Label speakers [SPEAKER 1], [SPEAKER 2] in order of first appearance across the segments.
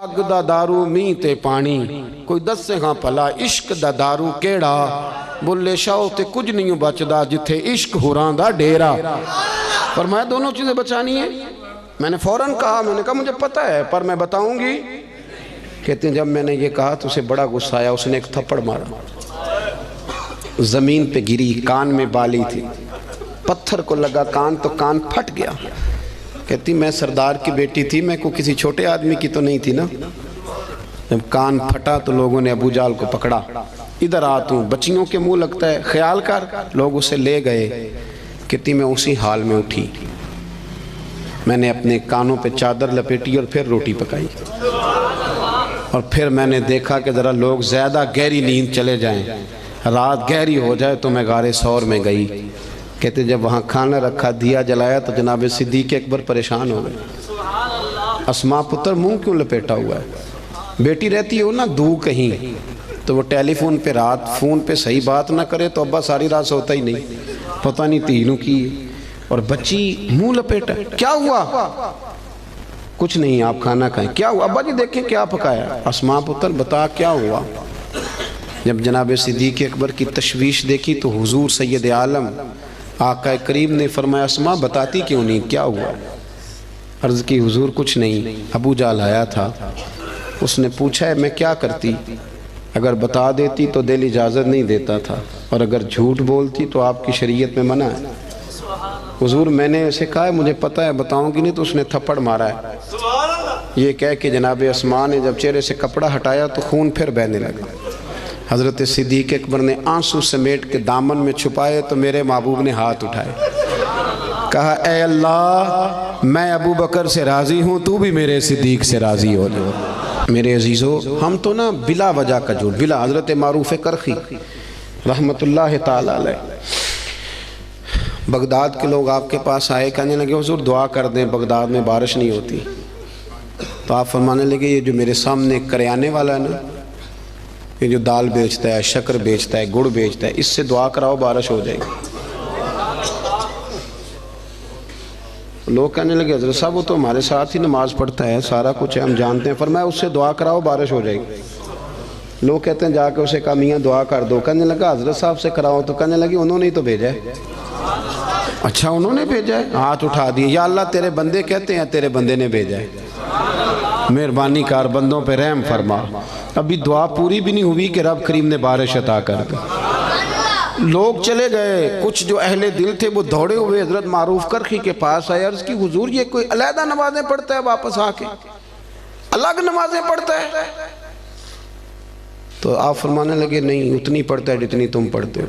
[SPEAKER 1] اگ دا دارو می تے پانی کوئی دس سے ہاں پلا عشق دا دارو کیڑا بلے شاو تے کچھ نہیں بچدا جتھے عشق ہوران دا ڈیرا۔ فرمایا دونوں چیزیں بچانی ہیں۔ میں نے فوراً کہا، میں نے کہا مجھے پتہ ہے پر میں بتاؤں گی۔ کہتے ہیں جب میں نے یہ کہا تو اسے بڑا غصہ آیا، اس نے ایک تھپڑ مارا، زمین پہ گری، کان میں بالی تھی، پتھر کو لگا کان تو کان پھٹ گیا۔ کہتی میں سردار کی بیٹی تھی، میں کو کسی چھوٹے آدمی کی تو نہیں تھی نا۔ جب کان پھٹا تو لوگوں نے ابو جال کو پکڑا، ادھر آ تو بچیوں کے منہ لگتا ہے، خیال کر۔ لوگ اسے لے گئے۔ کہتی میں اسی حال میں اٹھی، میں نے اپنے کانوں پہ چادر لپیٹی اور پھر روٹی پکائی، اور پھر میں نے دیکھا کہ ذرا لوگ زیادہ گہری نیند چلے جائیں، رات گہری ہو جائے تو میں غار ثور میں گئی۔ کہتے جب وہاں کھانا رکھا، دیا جلایا تو جناب صدیق اکبر پریشان ہو گئے۔ اسماء پتر منہ کیوں لپیٹا ہوا ہے؟ بیٹی رہتی ہو نا دو کہیں تو وہ ٹیلی فون پہ رات فون پہ صحیح بات نہ کرے تو ابا ساری رات سوتا ہی نہیں، پتہ نہیں تینوں کی، اور بچی منہ لپیٹا۔ کیا ہوا؟ کچھ نہیں، آپ کھانا کھائیں۔ کیا ہوا؟ ابا جی دیکھیں کیا پکایا۔ اسماء پتر بتا کیا ہوا؟ جب جناب صدیق اکبر کی تشویش دیکھی تو حضور سید عالم آقا کریم نے فرمایا اسماء بتاتی کیوں نہیں، کیا ہوا؟ عرض کی حضور کچھ نہیں، ابو جال آیا تھا، اس نے پوچھا ہے میں کیا کرتی، اگر بتا دیتی تو دل اجازت نہیں دیتا تھا، اور اگر جھوٹ بولتی تو آپ کی شریعت میں منع ہے۔ حضور میں نے اسے کہا ہے مجھے پتہ ہے بتاؤں گی نہیں، تو اس نے تھپڑ مارا ہے۔ یہ کہہ کہ جناب اسماء نے جب چہرے سے کپڑا ہٹایا تو خون پھر بہنے لگا۔ حضرت صدیق اکبر نے آنسو سمیٹ کے دامن میں چھپائے تو میرے محبوب نے ہاتھ اٹھائے، کہا اے اللہ میں ابو بکر سے راضی ہوں، تو بھی میرے صدیق سے راضی ہو جاؤ۔ میرے عزیزو ہم تو نا بلا وجہ کا جھوٹ، بلا حضرت معروف کرخی رحمت اللہ تعالی علیہ، بغداد کے لوگ آپ کے پاس آئے، کہنے لگے حضور دعا کر دیں بغداد میں بارش نہیں ہوتی، تو آپ فرمانے لگے یہ جو میرے سامنے کریانے والا ہے نا، یہ جو دال بیچتا ہے، شکر بیچتا ہے، گڑ بیچتا ہے، اس سے دعا کراؤ بارش ہو جائے گی۔ لوگ کہنے لگے حضرت صاحب وہ تو ہمارے ساتھ ہی نماز پڑھتا ہے، سارا کچھ ہے ہم جانتے ہیں، فرمایا اس سے دعا کراؤ بارش ہو جائے گی۔ لوگ کہتے ہیں جا کے اسے کہا میاں دعا کر دو، کہنے لگا حضرت صاحب سے کراؤ، تو کہنے لگی انہوں نے ہی تو بھیجا ہے۔ اچھا انہوں نے بھیجا ہے؟ ہاتھ اٹھا دیے، یا اللہ تیرے بندے کہتے ہیں تیرے بندے نے بھیجا ہے، مہربانی کار بندوں پہ رحم فرما۔ ابھی دعا پوری بھی نہیں ہوئی کہ رب کریم نے بارش عطا کر دی۔ لوگ چلے گئے، کچھ جو اہل دل تھے وہ دوڑے ہوئے حضرت معروف کرخی کے پاس آئے، عرض کی حضور یہ کوئی علیحدہ نمازیں پڑھتا ہے واپس آ کے، الگ نمازیں پڑھتا ہے؟ تو آپ فرمانے لگے نہیں اتنی پڑھتا ہے جتنی تم پڑھتے ہو،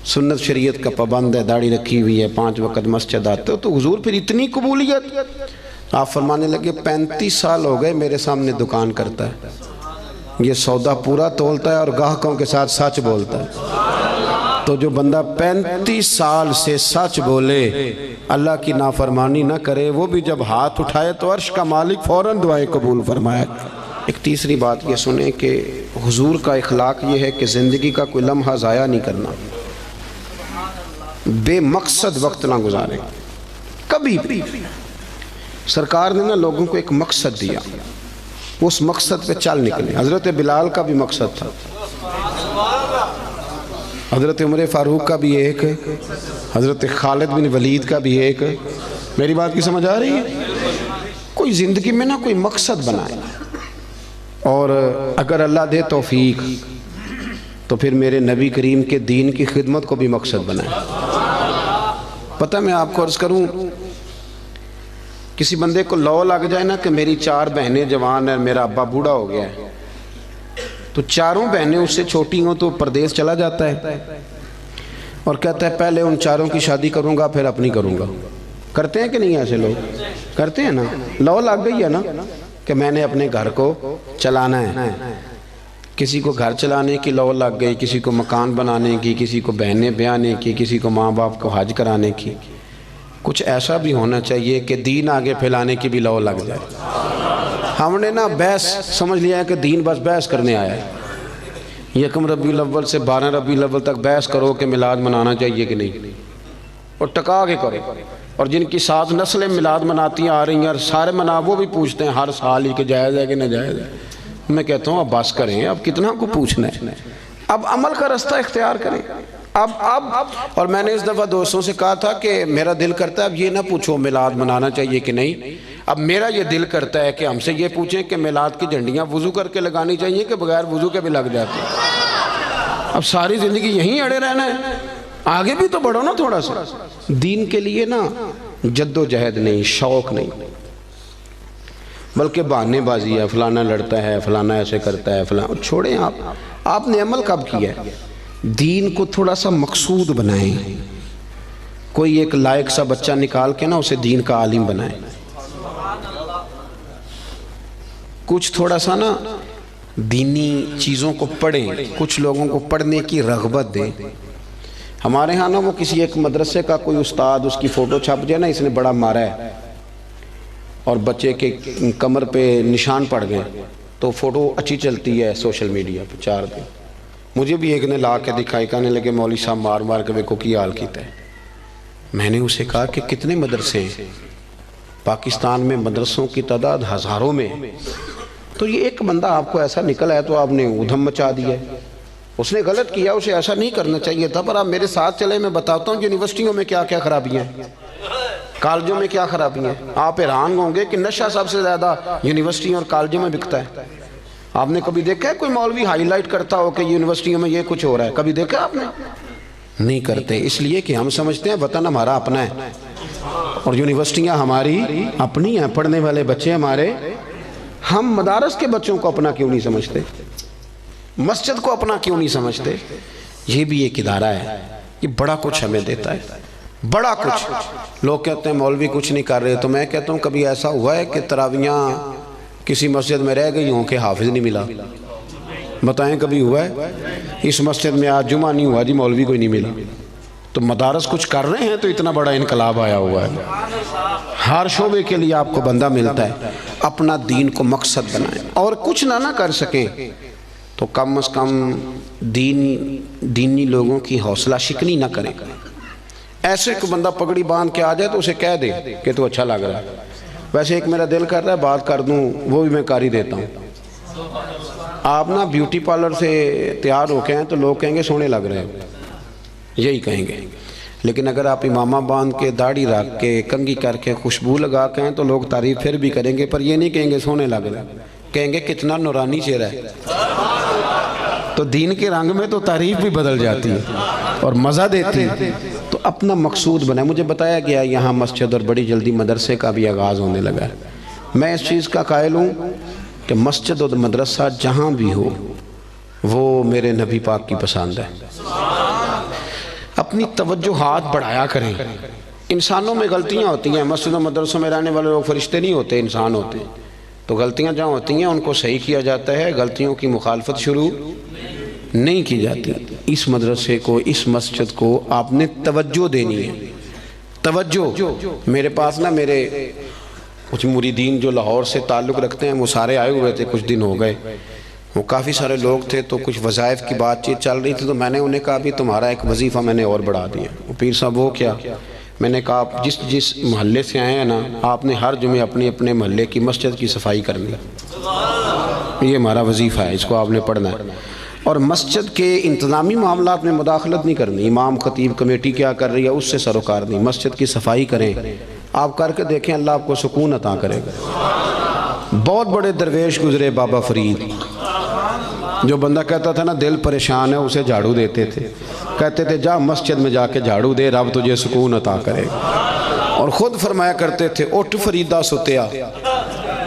[SPEAKER 1] سنت شریعت کا پابند ہے، داڑھی رکھی ہوئی ہے، 5 وقت مسجد آتے ہو، تو حضور پھر اتنی قبولیت؟ آپ فرمانے لگے 35 سال ہو گئے میرے سامنے دکان کرتا ہے، یہ سودا پورا تولتا ہے اور گاہکوں کے ساتھ سچ بولتا ہے۔ تو جو بندہ 35 سال سے سچ بولے، اللہ کی نافرمانی نہ کرے، وہ بھی جب ہاتھ اٹھائے تو عرش کا مالک فوراً دعائیں قبول فرمائے۔ ایک تیسری بات یہ سنیں کہ حضور کا اخلاق یہ ہے کہ زندگی کا کوئی لمحہ ضائع نہیں کرنا، بے مقصد وقت نہ گزارے کبھی بھی۔ سرکار نے نا لوگوں کو ایک مقصد دیا، اس مقصد پہ چل نکلے۔ حضرت بلال کا بھی مقصد تھا، حضرت عمر فاروق کا بھی ایک، حضرت خالد بن ولید کا بھی ایک۔ میری بات کی سمجھ آ رہی ہے؟ کوئی زندگی میں نا کوئی مقصد بنائے، اور اگر اللہ دے توفیق تو پھر میرے نبی کریم کے دین کی خدمت کو بھی مقصد بنائے۔ پتہ میں آپ کو عرض کروں، کسی بندے کو لو لگ جائے نا کہ میری 4 بہنیں جوان ہیں، میرا ابا بوڑھا ہو گیا ہے، تو 4 بہنیں اس سے چھوٹی ہوں تو پردیس چلا جاتا ہے اور کہتا ہے پہلے ان 4 کی شادی کروں گا پھر اپنی کروں گا۔ کرتے ہیں کہ نہیں ایسے لوگ؟ کرتے ہیں نا۔ لو لگ گئی ہے نا کہ میں نے اپنے گھر کو چلانا ہے، کسی کو گھر چلانے کی لو لگ گئی، کسی کو مکان بنانے کی، کسی کو بہنیں بیانے کی، کسی کو ماں باپ کو حج کرانے کی۔ کچھ ایسا بھی ہونا چاہیے کہ دین آگے پھیلانے کی بھی لو لگ جائے۔ ہم نے نا بحث سمجھ لیا ہے کہ دین بس بحث کرنے آیا ہے، 1 ربیع الاول سے 12 ربیع الاول تک بحث کرو کہ میلاد منانا چاہیے کہ نہیں، اور ٹکا کے کرو۔ اور جن کی 7 نسلیں میلاد مناتی آ رہی ہیں اور سارے وہ بھی پوچھتے ہیں ہر سال ہی کہ جائز ہے کہ ناجائز ہے. میں کہتا ہوں اب بس کریں، اب کتنا کو پوچھنا ہے، اب عمل کا رستہ اختیار کریں. اب اور میں نے اس دفعہ دوستوں سے کہا تھا کہ میرا دل کرتا ہے اب یہ نہ پوچھو میلاد منانا چاہیے کہ نہیں، اب میرا یہ دل کرتا ہے کہ ہم سے یہ پوچھیں کہ میلاد کی جھنڈیاں وضو کر کے لگانی چاہیے کہ بغیر وضو کے بھی لگ جاتی ہیں. اب ساری زندگی یہیں اڑے رہنا ہے، آگے بھی تو بڑھو نا تھوڑا سا. دین کے لیے نا جد و جہد نہیں، شوق نہیں، بلکہ بہانے بازی ہے، فلانا لڑتا ہے، فلانا ایسے کرتا ہے، فلانا. چھوڑیں آپ نے عمل کب کیا ہے؟ دین کو تھوڑا سا مقصود بنائیں. کوئی ایک لائق سا بچہ نکال کے نا اسے دین کا عالم بنائیں. کچھ تھوڑا سا نا دینی چیزوں کو پڑھیں، کچھ لوگوں کو پڑھنے کی رغبت دیں. ہمارے ہاں نا وہ کسی ایک مدرسے کا کوئی استاد، اس کی فوٹو چھپ جائے نا اس نے بڑا مارا ہے اور بچے کے کمر پہ نشان پڑ گئے تو فوٹو اچھی چلتی ہے سوشل میڈیا پہ 4 دن. مجھے بھی ایک نے لا کے دکھائی، کہنے لگے مولوی صاحب مار مار کے ویکو کی حال کیتا ہے. میں نے اسے کہا کہ کتنے مدرسے ہیں پاکستان میں؟ مدرسوں کی تعداد ہزاروں میں. تو یہ ایک بندہ آپ کو ایسا نکلا ہے تو آپ نے ادھم مچا دیا. اس نے غلط کیا، اسے ایسا نہیں کرنا چاہیے تھا. پر آپ میرے ساتھ چلے، میں بتاتا ہوں یونیورسٹیوں میں کیا کیا خرابیاں ہیں، کالجوں میں کیا خرابیاں ہیں. آپ حیران ہوں گے کہ نشہ سب سے زیادہ یونیورسٹیوں اور کالجوں میں بکتا ہے. آپ نے کبھی دیکھا ہے کوئی مولوی ہائی لائٹ کرتا ہو کہ یونیورسٹیوں میں یہ کچھ ہو رہا ہے؟ کبھی دیکھا آپ نے؟ نہیں کرتے، اس لیے کہ ہم سمجھتے ہیں وطن ہمارا اپنا ہے اور یونیورسٹیاں ہماری اپنی ہیں، پڑھنے والے بچے ہمارے. ہم مدارس کے بچوں کو اپنا کیوں نہیں سمجھتے؟ مسجد کو اپنا کیوں نہیں سمجھتے؟ یہ بھی ایک ادارہ ہے، یہ بڑا کچھ ہمیں دیتا ہے، بڑا کچھ. لوگ کہتے ہیں مولوی کچھ نہیں کر رہے، تو میں کہتا ہوں کبھی ایسا ہوا ہے کہ تراویحاں کسی مسجد میں رہ گئی ہوں کہ حافظ نہیں ملا؟ بتائیں کبھی ہوا ہے؟ اس مسجد میں آج جمعہ نہیں ہوا جی مولوی کوئی نہیں ملا. تو مدارس کچھ کر رہے ہیں تو اتنا بڑا انقلاب آیا ہوا ہے. ہر شعبے کے لیے آپ کو بندہ ملتا ہے. اپنا دین کو مقصد بنائیں، اور کچھ نہ کر سکیں تو کم از کم دینی لوگوں کی حوصلہ شکنی نہ کریں. ایسے کہ بندہ پگڑی باندھ کے آ جائے تو اسے کہہ دے کہ تو اچھا لگ رہا ہے. ویسے ایک میرا دل کر رہا ہے بات کر دوں، وہ بھی میں کر ہی دیتا ہوں. آپ نا بیوٹی پارلر سے تیار ہو کے ہیں تو لوگ کہیں گے سونے لگ رہے ہیں، یہی کہیں گے. لیکن اگر آپ امامہ باندھ کے، داڑھی رکھ کے، کنگھی کر کے، خوشبو لگا کے ہیں تو لوگ تعریف پھر بھی کریں گے، پر یہ نہیں کہیں گے سونے لگ رہے ہیں، کہیں گے کتنا نورانی چہرہ ہے. تو دین کے رنگ میں تو تعریف بھی بدل جاتی ہے اور مزہ دیتی ہے. تو اپنا مقصود بنائے. مجھے بتایا گیا یہاں مسجد اور بڑی جلدی مدرسے کا بھی آغاز ہونے لگا ہے. میں اس چیز کا قائل ہوں کہ مسجد اور مدرسہ جہاں بھی ہو وہ میرے نبی پاک کی پسند ہے. اپنی توجہات بڑھایا کریں. انسانوں میں غلطیاں ہوتی ہیں، مسجد و مدرسوں میں رہنے والے لوگ فرشتے نہیں ہوتے، انسان ہوتے ہیں. تو غلطیاں جہاں ہوتی ہیں ان کو صحیح کیا جاتا ہے، غلطیوں کی مخالفت شروع نہیں کی جاتی. اس مدرسے کو، اس مسجد کو آپ نے توجہ دینی ہے. توجہ. میرے پاس نا میرے کچھ مریدین جو لاہور سے تعلق رکھتے ہیں وہ سارے آئے ہوئے تھے، کچھ دن ہو گئے. وہ کافی سارے لوگ تھے تو کچھ وظائف کی بات چیت چل رہی تھی. تو میں نے انہیں کہا بھی تمہارا ایک وظیفہ میں نے اور بڑھا دیا. وہ پیر صاحب وہ کیا؟ میں نے کہا آپ جس محلے سے آئے ہیں نا، آپ نے ہر جمعے اپنے محلے کی مسجد کی صفائی کرنی. یہ ہمارا وظیفہ ہے، اس کو آپ نے پڑھنا ہے. اور مسجد کے انتظامی معاملات میں مداخلت نہیں کرنی. امام خطیب کمیٹی کیا کر رہی ہے اس سے سروکار نہیں. مسجد کی صفائی کریں، آپ کر کے دیکھیں اللہ آپ کو سکون عطا کرے گا. بہت بڑے درویش گزرے، بابا فرید. جو بندہ کہتا تھا نا دل پریشان ہے اسے جھاڑو دیتے تھے، کہتے تھے جا مسجد میں جا کے جھاڑو دے، رب تجھے سکون عطا کرے گا. اور خود فرمایا کرتے تھے اٹھ فریدہ ستیا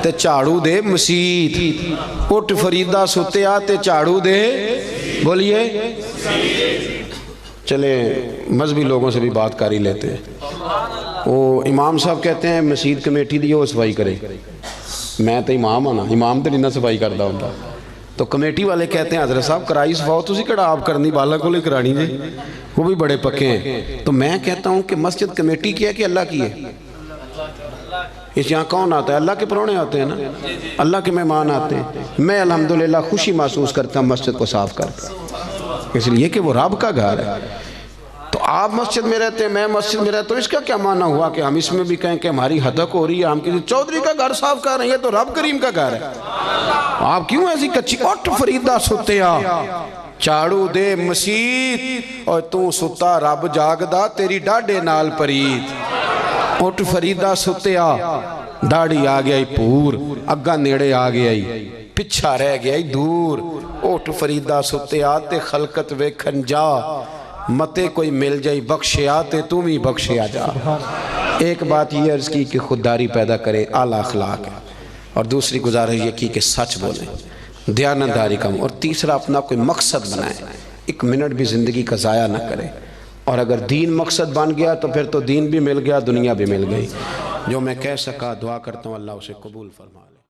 [SPEAKER 1] تے جھاڑو دے مسیت. اٹھ فریدہ ستیا تے جھاڑو دے، بولیے. چلے مذہبی لوگوں سے بھی بات کر ہی لیتے ہیں. وہ امام صاحب کہتے ہیں مسجد کمیٹی دی وہ صفائی کرے. میں تو امام آنا، امام تو نہیں صفائی کرتا ہوں. تو کمیٹی والے کہتے ہیں حضرت صاحب کرائی صفاؤ تسی کڑا آپ کرنی، بالا کو لے کرانی جی، وہ بھی بڑے پکے ہیں. تو میں کہتا ہوں کہ مسجد کمیٹی کی ہے کہ اللہ کی ہے؟ اس یہاں کون آتا ہے؟ اللہ کے پرونے آتے ہیں نا، اللہ کے مہمان آتے ہیں. میں الحمدللہ خوشی محسوس کرتا ہوں مسجد کو صاف کرتا، اس لیے کہ وہ رب کا گھر ہے. تو آپ مسجد میں رہتے ہیں، میں مسجد میں رہتا ہوں، اس کا کیا معنی ہوا کہ ہم اس میں بھی کہیں کہ ہماری حدق ہو رہی ہے، ہم کسی چودھری کا گھر صاف کر رہے ہیں، یہ تو رب کریم کا گھر ہے۔ آپ کیوں ایسی کچی؟ اٹھ فریدہ ستیا، چاڑو دے مسیت، اور تو ستا رب جاگدا تیری ڈاڈے نال پرید۔ اٹھ فریدہ ستیا، ڈاڑی آ گیا پور، اگا نیڑے آ گیا پچھا رہ گیا دور۔ اٹھ فریدہ ستیا تے خلقت ویکھن جا، متے کوئی مل جائی بخشیا تے تم ہی بخشیا جا۔ ایک بات یہ عرض کی کہ خودداری پیدا کرے، اعلیٰ اخلاق ہے، اور دوسری گزارش یہ کی کہ سچ بولیں، دیانتداری کم، اور تیسرا اپنا کوئی مقصد بنائیں، ایک منٹ بھی زندگی کا ضائع نہ کرے۔ اور اگر دین مقصد بن گیا تو پھر تو دین بھی مل گیا، دنیا بھی مل گئی۔ جو میں کہہ سکا دعا کرتا ہوں اللہ اسے قبول فرما لے۔